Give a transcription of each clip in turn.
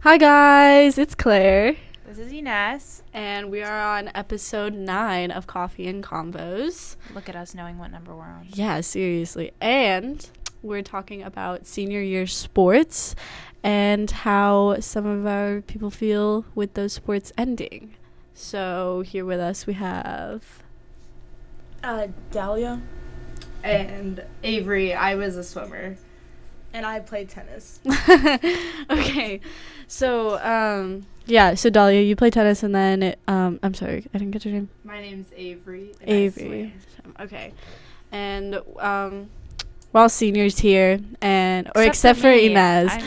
Hi guys, it's Claire, This is Ines. and we are on episode 9 of Coffee and Combos. Look at us knowing what number we're on. Yeah, seriously. And we're talking about senior year sports and how some of our people feel with those sports ending. So here with us we have Dahlia, And Avery, I was a swimmer. and I played tennis. Okay. So so Dahlia, you play tennis, and then I'm sorry, I didn't get your name. My name's Avery. And Avery. Okay. And while seniors here, except for me. Inez. I'm-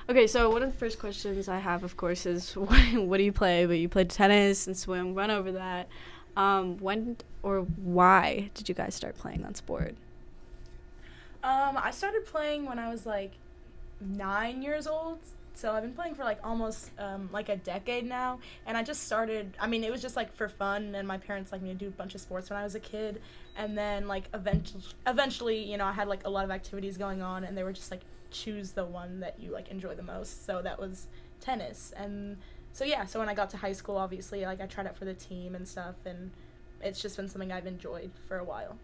Okay, so one of the first questions I have, of course, is what do you play? But you played tennis and swim. Run over that. When or why did you guys start playing that sport? I started playing when I was like 9 years old. So I've been playing for like almost like a decade now, and I just started. I mean, it was just like for fun, and my parents like me to do a bunch of sports when I was a kid, and then like eventually, I had like a lot of activities going on, and they were just like choose the one that you like enjoy the most. So that was tennis, and so yeah. So when I got to high school, obviously, like I tried out for the team and stuff, and it's just been something I've enjoyed for a while.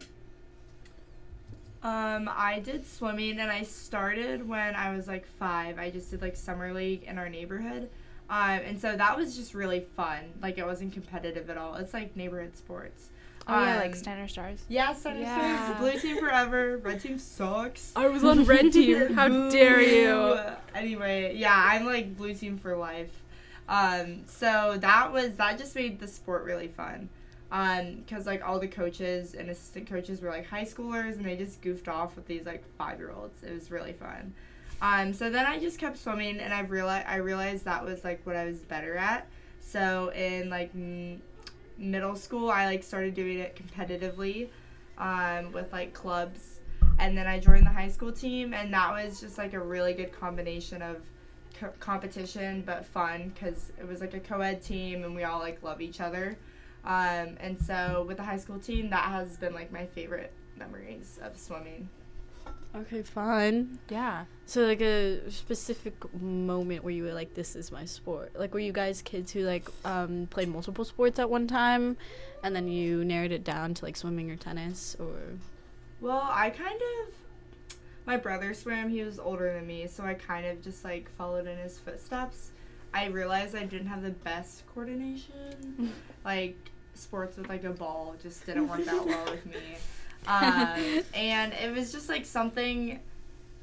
I did swimming, and I started when I was like 5. I just did like summer league in our neighborhood. And so that was just really fun. Like, it wasn't competitive at all. It's like neighborhood sports. Oh, yeah, like Steiner Stars. Yeah, Steiner Yeah. Stars. Blue team forever. Red team sucks. I was on red team. How Boo. dare you? Anyway, yeah, I'm like blue team for life. So that just made the sport really fun. Because like all the coaches and assistant coaches were like high schoolers, and they just goofed off with these like 5-year-olds. It was really fun. So then I just kept swimming, and I realized that was like what I was better at. So in like middle school, I like started doing it competitively, with like clubs, and then I joined the high school team, and that was just like a really good combination of competition but fun, because it was like a co-ed team, and we all like love each other. And so with the high school team, that has been like my favorite memories of swimming. Okay, fun. Yeah. So like a specific moment where you were like, this is my sport. Like, were you guys kids who like played multiple sports at one time, and then you narrowed it down to like swimming or tennis, or? Well, my brother swam. He was older than me, so I kind of just like followed in his footsteps. I realized I didn't have the best coordination. Like, sports with like a ball just didn't work out well with me. And it was just like something.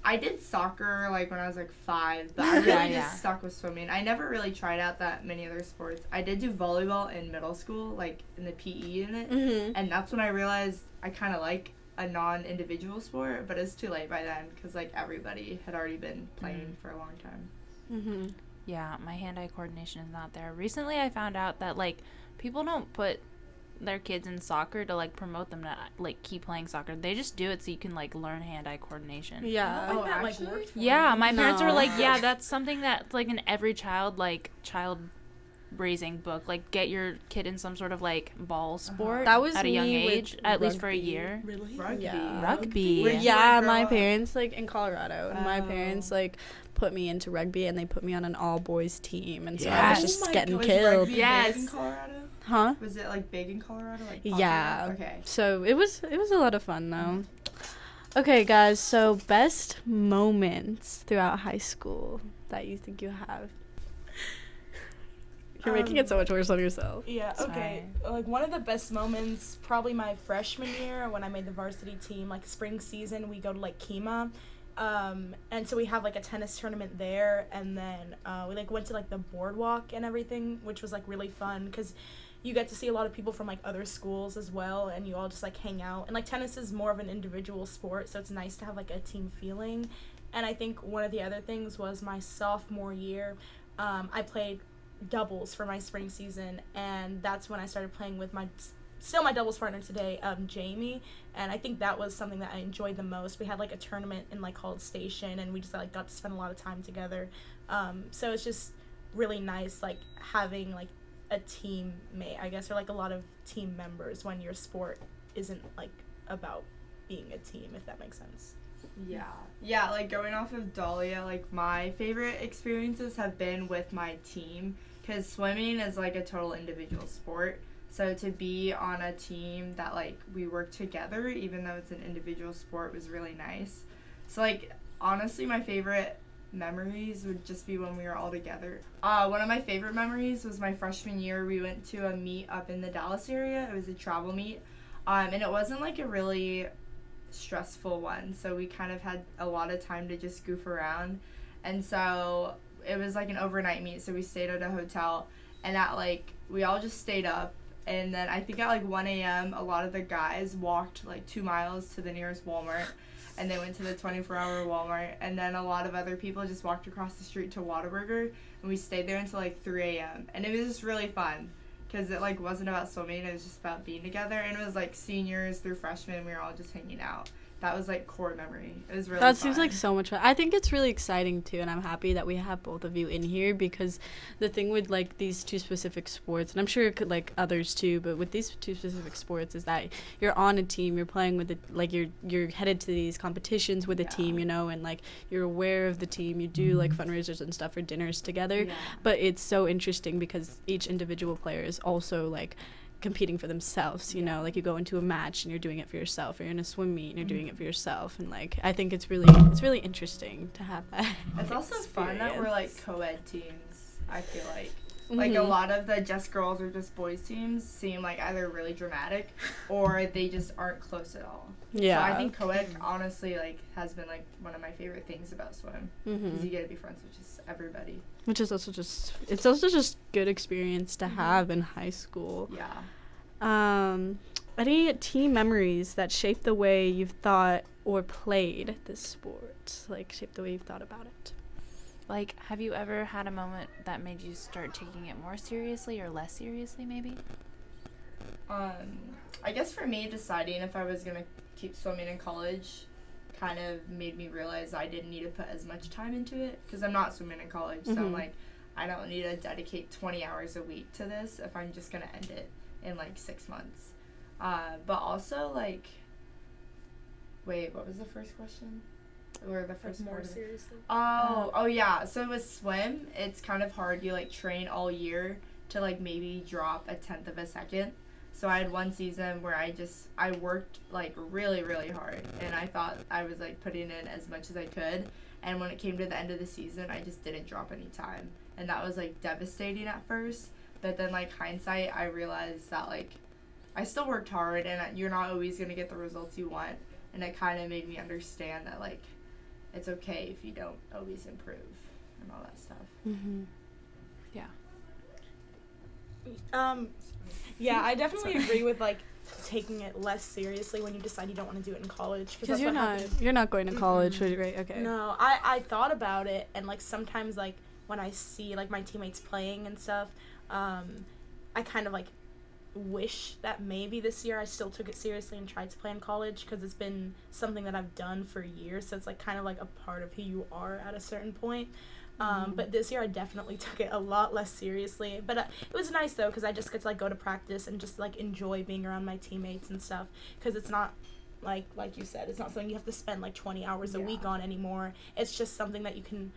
I did soccer like when I was like 5, but I really just stuck with swimming. I never really tried out that many other sports. I did do volleyball in middle school, like in the PE unit, and that's when I realized I kind of like a non-individual sport, but it's too late by then because like everybody had already been playing for a long time. Mm-hmm. Yeah, my hand-eye coordination is not there. Recently, I found out that, like, people don't put their kids in soccer to, like, promote them to, like, keep playing soccer. They just do it so you can, like, learn hand-eye coordination. Yeah. Oh, that like actually? worked for Yeah, me. my parents were No. like, yeah, that's something that's, like, in every child raising book. Like, get your kid in some sort of, like, ball sport That was at a young me with age, at least for a rugby. year. Really? Rugby. Yeah. Rugby. Where'd you, Yeah, like, my grow up? parents like in Colorado, and my Oh. parents like put me into rugby, and they put me on an all boys team, and so I Yes. was just Oh my getting God, was killed. rugby Yes. big in Colorado? Huh? Was it like big in Colorado? Like popular? Yeah. Okay. So it was a lot of fun though. Okay, guys. So best moments throughout high school that you think you have. You're making it so much worse on yourself. Yeah, okay. Like one of the best moments, probably my freshman year when I made the varsity team, like spring season, we go to like Kima. And so we have like a tennis tournament there, and then we like went to like the boardwalk and everything, which was like really fun because you get to see a lot of people from like other schools as well, and you all just like hang out. And like tennis is more of an individual sport, so it's nice to have like a team feeling. And I think one of the other things was my sophomore year, I played doubles for my spring season, and that's when I started playing with my doubles partner today, Jamie, and I think that was something that I enjoyed the most. We had like a tournament in like College Station, and we just like got to spend a lot of time together. So it's just really nice like having like a teammate, I guess, or like a lot of team members when your sport isn't like about being a team, if that makes sense. Yeah, like going off of Dahlia, like my favorite experiences have been with my team because swimming is like a total individual sport. So to be on a team that like we work together, even though it's an individual sport, was really nice. So like honestly, my favorite memories would just be when we were all together. One of my favorite memories was my freshman year. We went to a meet up in the Dallas area. It was a travel meet, and it wasn't like a really stressful one, so we kind of had a lot of time to just goof around. And so it was like an overnight meet, so we stayed at a hotel, and at like we all just stayed up, and then I think at like 1 a.m. a lot of the guys walked like 2 miles to the nearest Walmart, and they went to the 24-hour Walmart, and then a lot of other people just walked across the street to Whataburger, and we stayed there until like 3 a.m. and it was just really fun because it like wasn't about swimming, it was just about being together, and it was like seniors through freshmen, we were all just hanging out. That was like core memory. It was really That fun. seems like so much fun. I think it's really exciting too, and I'm happy that we have both of you in here, because the thing with like these two specific sports, and I'm sure it could like others too, but with these two specific sports is that you're on a team, you're playing with it, like you're headed to these competitions with a team, you know, and like you're aware of the team, you do like fundraisers and stuff for dinners together. But it's so interesting because each individual player is also like competing for themselves, you know, like you go into a match and you're doing it for yourself, or you're in a swim meet and you're doing it for yourself, and like I think it's really interesting to have that. It's also fun that we're like co-ed teams. I feel like Mm-hmm. like a lot of the just girls or just boys teams seem like either really dramatic or they just aren't close at all. Yeah. So I think co-ed honestly like has been like one of my favorite things about swim, because you get to be friends with just everybody. Which is also just good experience to have in high school. Yeah. Any team memories that shaped the way you've thought or played this sport? Like shaped the way you've thought about it? Like, have you ever had a moment that made you start taking it more seriously or less seriously, maybe? I guess for me, deciding if I was gonna keep swimming in college kind of made me realize I didn't need to put as much time into it, because I'm not swimming in college, so I'm like, I don't need to dedicate 20 hours a week to this if I'm just gonna end it in like 6 months. But also like, wait, what was the first question? Or the first more part of it? seriously. Oh yeah. So with swim, it's kind of hard. You like train all year to like maybe drop 1/10 of a second. So I had one season where I worked like really, really hard, and I thought I was like putting in as much as I could. And when it came to the end of the season, I just didn't drop any time, and that was like devastating at first. But then like hindsight, I realized that like I still worked hard, and you're not always gonna get the results you want. And it kind of made me understand that like it's okay if you don't always improve and all that stuff. Yeah, I definitely agree with like taking it less seriously when you decide you don't want to do it in college, Because you're not going to college, right? Okay. No, I thought about it, and like sometimes like when I see like my teammates playing and stuff, I kind of like wish that maybe this year I still took it seriously and tried to play in college, because it's been something that I've done for years, so it's like kind of like a part of who you are at a certain point. But this year I definitely took it a lot less seriously, but it was nice though, because I just get to like go to practice and just like enjoy being around my teammates and stuff, because it's not like you said, it's not something you have to spend like 20 hours a week on anymore. It's just something that you can,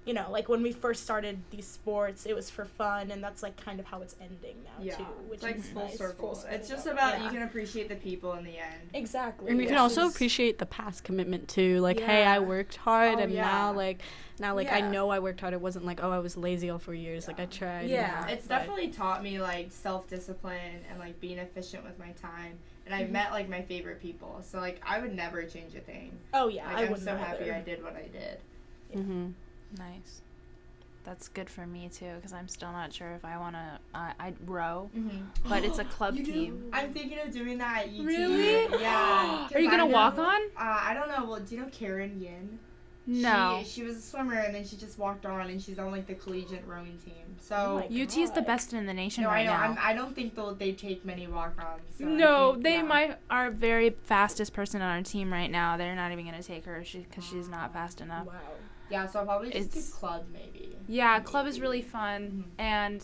you know, like when we first started these sports, it was for fun, and that's like kind of how it's ending now too, which it's like is full nice. circle. It's just about you can appreciate the people in the end. Exactly. And you can also appreciate the past commitment too. Like, hey, I worked hard, and now I know I worked hard. It wasn't like, oh, I was lazy all 4 years. Like I tried. Yeah, it's definitely taught me like self-discipline and like being efficient with my time. And I've met like my favorite people, so like I would never change a thing. Oh yeah, like, I'm so happy I did what I did. Nice. That's good for me too, because I'm still not sure if I want to. I'd row, but it's a club team. I'm thinking of doing that at UT. Really? Yeah. Are you gonna walk on? I don't know. Well, do you know Karen Yin? No. She was a swimmer, and then she just walked on, and she's on like the collegiate rowing team. So UT is the best in the nation I know. now. I don't think they take many walk-ons. So No, our very fastest person on our team right now. They're not even gonna take her because she's not fast enough. Wow. Yeah, so I'll probably just do club maybe. Yeah, club is really fun, and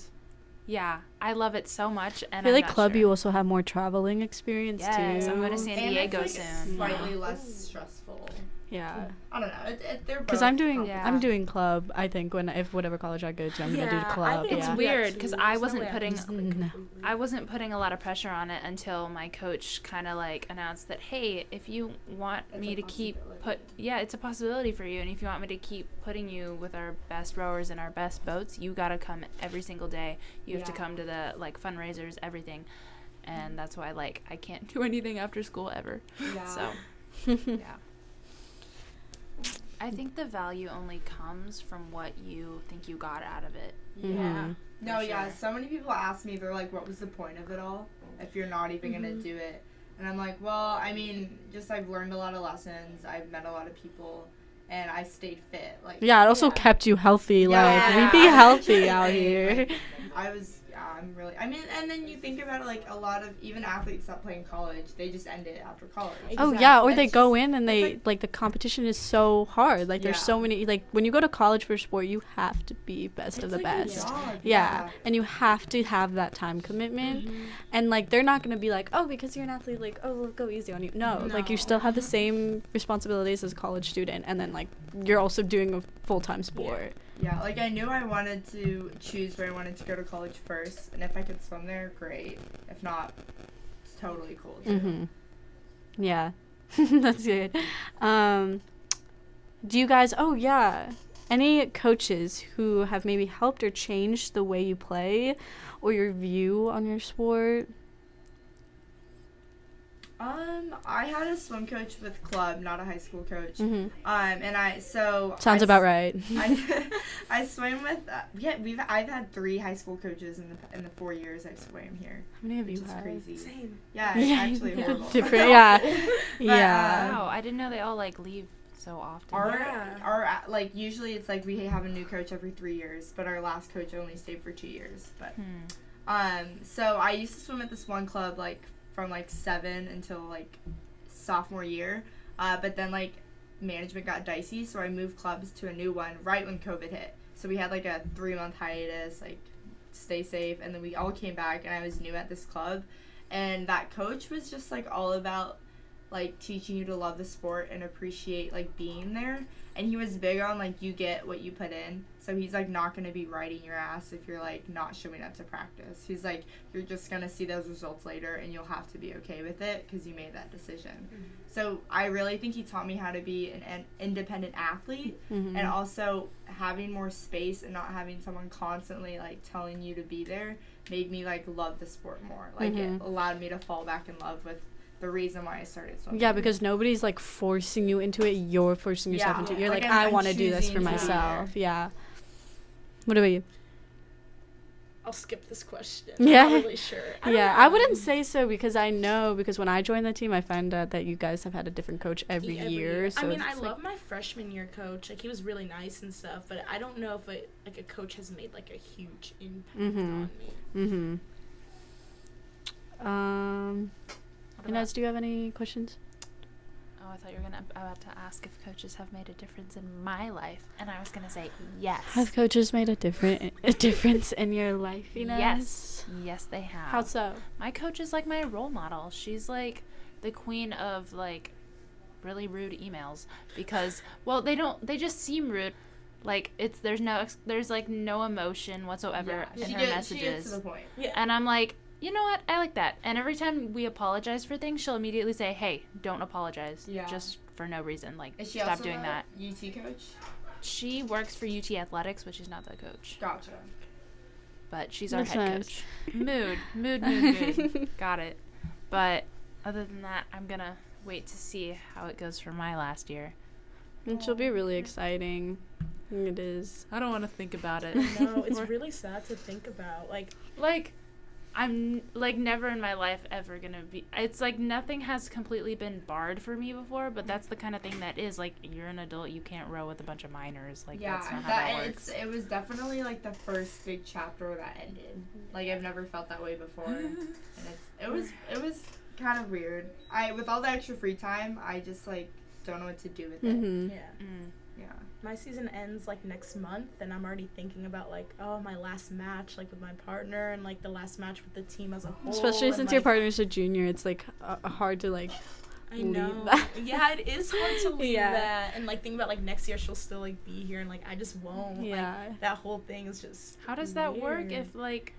yeah, I love it so much. And I feel like club you also have more traveling experience too. I'm going to San Diego and it's, like, soon. Slightly less stressful. Yeah. I don't know. They're Because both I'm doing Yeah. I'm doing club. I think if whatever college I go to, I'm gonna do club. It's yeah. weird, 'cause I wasn't putting- No. I wasn't putting a lot of pressure on it until my coach kind of like announced that, hey, if you want It's me a to keep possibility. it's a possibility for you, and if you want me to keep putting you with our best rowers and our best boats, you gotta come every single day. You have to Yeah. come to the like fundraisers, everything, and that's why like I can't do anything after school ever. Yeah. So yeah. I think the value only comes from what you think you got out of it. Mhm. No, For yeah. sure. So many people ask me, they're like, what was the point of it all if you're not even going to do it? And I'm like, well, I mean, just I've learned a lot of lessons. I've met a lot of people. And I stayed fit. Like Yeah, it also Yeah. kept you healthy. Yeah, Like, we be I'm healthy actually, out like, here. I was, I'm really, I mean, and then you think about it, like, a lot of, even athletes that play in college, they just end it after college. Oh yeah, or It's they go just- in and it's they like the competition is so hard. Like there's Yeah. so many, like when you go to college for sport, you have to be best of It's the like a best. job, Yeah. And you have to have that time commitment. And like they're not going to be like, "Oh, because you're an athlete, like, oh, we'll go easy on you." No, like you No. still have the same responsibilities as a college student, and then like you're also doing a full-time sport. Yeah, like I knew I wanted to choose where I wanted to go to college first, and if I could swim there, great. If not, it's totally cool too. Mhm. Yeah. That's good. Do you guys Oh, yeah. Any coaches who have maybe helped or changed the way you play or your view on your sport? I had a swim coach with club, not a high school coach. Mhm. And Sounds about right. I swam with I've had 3 high school coaches in the 4 years I've swam here. How many of Which you is have? crazy. Same. Yeah, it's actually Yeah. horrible. Different, yeah. But, Yeah. Wow, I didn't know they all like leave so often. Yeah. Our like usually it's like we have a new coach every 3 years, but our last coach only stayed for 2 years. But so I used to swim at this one club like from like 7 until like sophomore year, but then like management got dicey, so I moved clubs to a new one right when COVID hit. So we had like a 3-month hiatus, like stay safe, and then we all came back, and I was new at this club, and that coach was just like all about like teaching you to love the sport and appreciate like being there. And he was big on like you get what you put in, so he's like not going to be riding your ass if you're like not showing up to practice. He's like, you're just going to see those results later, and you'll have to be okay with it because you made that decision. So I really think he taught me how to be an independent athlete, Mhm. and also having more space and not having someone constantly like telling you to be there made me like love the sport more. Like it Mhm. allowed me to fall back in love with the reason why I started swimming. Yeah, because nobody's like forcing you into it. You're forcing yourself Yeah. into it. You're Like, like, I'm I want to do this choosing for to be myself. there. Yeah. What about you? I'll skip this question. Yeah. I'm not really sure. Yeah, I wouldn't say so because I know, because when I joined the team, I found out that you guys have had a different coach every year. So I mean, I it's, love my freshman year coach. Like, he was really nice and stuff, but I don't know if a coach has made like a huge impact on me. Mm-hmm. What Inez, do you have any questions? Oh, I thought you were about to ask if coaches have made a difference in my life, and I was gonna say yes. Have coaches made a difference in your life, Inez? Yes, they have. How so? My coach is like my role model. She's like the queen of like really rude emails because they just seem rude. Like there's like no emotion whatsoever in she her gets messages. to the point. Yeah. And I'm like, you know what? I like that. And every time we apologize for things, she'll immediately say, "Hey, don't apologize." Yeah. Just for no reason. Like, Is she stop also doing a that. UT coach? She works for UT Athletics, but she's not the coach. Gotcha. But she's our That's head nice. coach. Mood. Got it. But other than that, I'm gonna wait to see how it goes for my last year. It should be really exciting. It is. I don't want to think about it. No, it's really sad to think about. Like I'm like never in my life ever gonna be. It's like nothing has completely been barred for me before, but that's the kind of thing that is like you're an adult, you can't row with a bunch of minors. Like Yeah, that's not how that works. it was definitely like the first big chapter that ended. Like I've never felt that way before, and it was kind of weird. With all the extra free time, I just like don't know what to do with it. Mm-hmm. yeah. Yeah. My season ends like next month, and I'm already thinking about like, oh, my last match like with my partner, and like the last match with the team as a whole. Especially and, since your like, partner's a junior, it's like hard to like I leave know. that. Yeah, it is hard to leave Yeah. that. And like think about like next year she'll still like be here and like I just won't. Yeah. Like, that whole thing is just How does that work weird. if like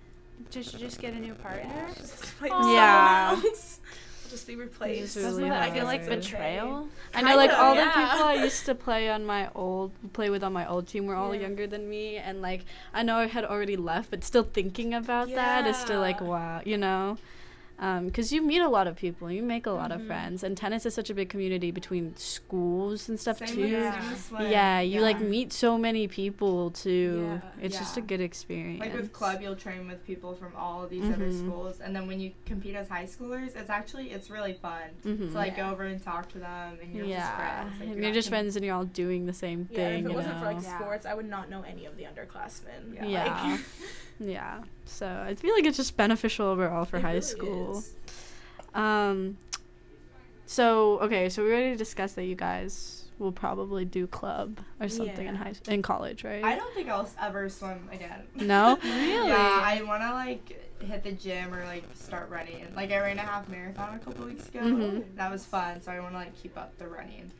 you just get a new partner? Just like Yeah. someone else. I'll just be replaced. It's really Doesn't that hard. feel like it's okay. betrayal? I know, like, Kinda, all yeah. the people I used to play with on my old team were all Yeah. younger than me, and, like, I know I had already left, but still thinking about that is still, like, Yeah. wow, you know? Because you meet a lot of people, you make a lot of Mhm. friends, and tennis is such a big community between schools and stuff, Same too. with, Yeah. same with swim. Yeah, you, like, meet so many people, too. Yeah. It's just a Yeah. good experience. Like with club, you'll train with people from all of these other Mhm. schools, and then when you compete as high schoolers, it's really fun Mhm. to like go over and talk to them, and you're just Yeah, friends. Like, and not you're just com- friends and you're all doing the same Yeah, thing, if it you wasn't for know? like Yeah. sports, I would not know any of the underclassmen. Yeah. Yeah. Like, Yeah. So I feel like it's just beneficial overall for it high really school. is. So okay, so we already discussed that you guys will probably do club or something in Yeah. in college, right? I don't think I'll ever swim again. No? Really? Yeah, I want to like hit the gym or like start running. Like I ran a half marathon a couple weeks ago. Mhm. That was fun, so I want to like keep up the running.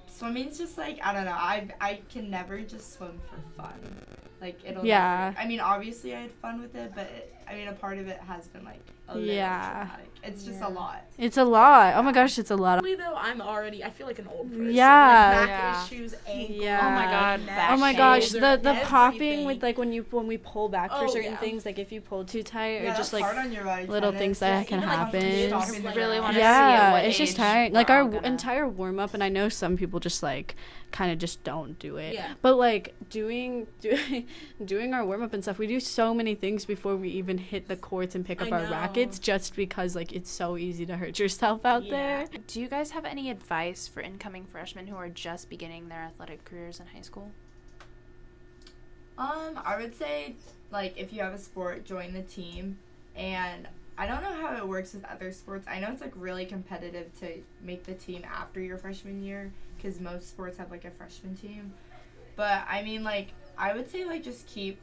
Swimming's just like I don't know. I can never just swim for fun. Like it'll. Yeah. Never, I mean, obviously I had fun with it, but I mean a part of it has been like a little Yeah. traumatic. It's just Yeah. a lot. It's a lot. Oh my gosh, it's a lot. Honestly, though, I feel like an old person. Yeah. Like, back Yeah. issues, ankles. Yeah. Oh my God, neck, back Oh my gosh, shoulder, the popping everything. with like when we pull back for Oh, certain yeah. things, like if you pull too tight or Yeah, just that's like hard on your body. little tennis. things that Yeah, can even, like, happen. just I like really that. want to see Yeah, at what it's just age tiring. we're Like all our gonna- entire warm up, and I know some people just like kind of just don't do it. Yeah. But like doing our warm up and stuff, we do so many things before we even hit the courts and pick up I our know. rackets, just because like it's so easy to hurt yourself out Yeah. there. Do you guys have any advice for incoming freshmen who are just beginning their athletic careers in high school? I would say, like, if you have a sport, join the team. And I don't know how it works with other sports. I know it's, like, really competitive to make the team after your freshman year because most sports have, like, a freshman team. But, I mean, like, I would say, like, just keep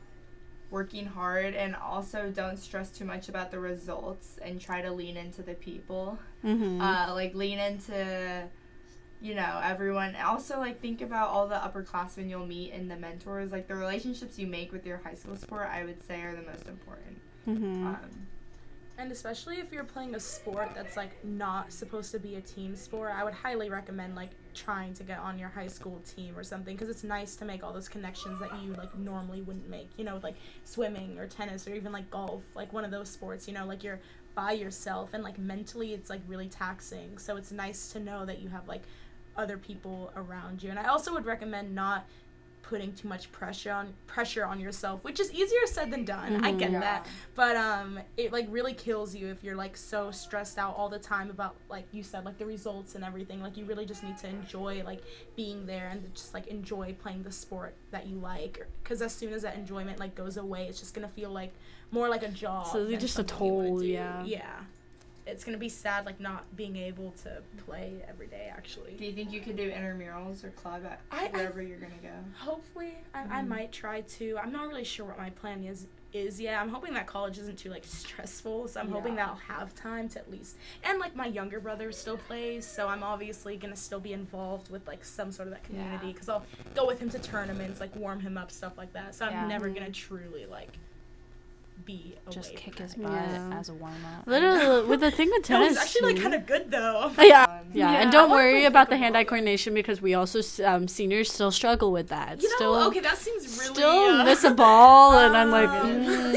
working hard and also don't stress too much about the results and try to lean into the people. Mm-hmm. Like, lean into... you know, everyone. Also, like, think about all the upperclassmen you'll meet and the mentors. Like, the relationships you make with your high school sport, I would say, are the most important. Mm-hmm. And especially if you're playing a sport that's like not supposed to be a team sport, I would highly recommend like trying to get on your high school team or something, because it's nice to make all those connections that you like normally wouldn't make, you know, with like swimming or tennis or even like golf, like one of those sports, you know, like you're by yourself and like mentally it's like really taxing. So it's nice to know that you have like other people around you. And I also would recommend not putting too much pressure on yourself, which is easier said than done. I get Mhm. that, but it like really kills you if you're like so stressed out all the time about, like you said, like the results and everything. Like you really just need to enjoy like being there and just like enjoy playing the sport that you like, because as soon as that enjoyment like goes away, it's just gonna feel like more like a job. So than just a something you wanna toll, do. yeah. Yeah, it's gonna be sad like not being able to play every day actually. Do you think you could do intramurals or club at I- wherever you're going to go? Hopefully, I might try to. I'm not really sure what my plan is yet. I'm hoping that college isn't too like stressful, so I'm hoping that I'll have time to at least. And like my younger brother still plays, so I'm obviously gonna still be involved with like some sort of that community, Yeah. because I'll go with him to tournaments, like warm him up, stuff like that. So I'm Yeah. never gonna truly like be away Just from kick that. his butt Yeah. as a warm up. Literally, with the thing with That was tennis, actually like kind of good though. yeah, and Yeah. don't I wanna worry play about the pickleball, hand-eye yeah. coordination, because we also seniors still struggle with that. You know, still, okay, that seems really. still miss a ball, and I'm like,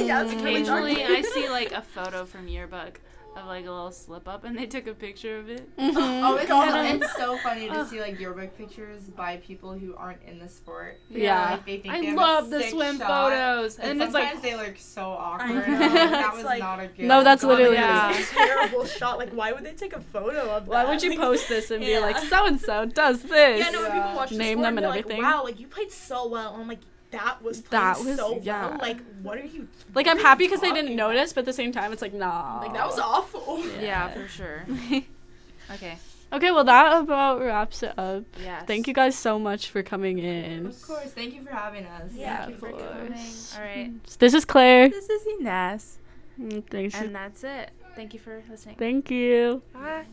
Yeah, it's really dark. Occasionally, I see like a photo from yearbook of like a little slip up, and they took a picture of it. Oh, God. it's so funny to see like yearbook pictures by people who aren't in the sport. Yeah. Like, they think I they have love a the sick swim shot, photos, and and it's sometimes like they look so awkward. know. That It's was like- not a good. No, that's God, literally- Yeah. It's a terrible shot. Like, why would they take a photo of that? why would you Like, post this and be Yeah. like, so and so does this? Yeah, no, when people watch the Name sport them and and they're everything. Like, wow, like you played so well. I'm like, that was That playing was- so yeah. well. Like, what are you? Like, what I'm are happy you because they didn't talking notice, but at the same time, it's like, nah. about? Like, that was awful. yeah, for sure. Okay. Okay, well, that about wraps it up. Yes. Thank you guys so much for coming in. Of course, thank you for having us. Yeah, Thank you for of coming. course. All right. This is Claire. This is Ines. Thanks. And that's it. Thank you for listening. Thank you. Bye.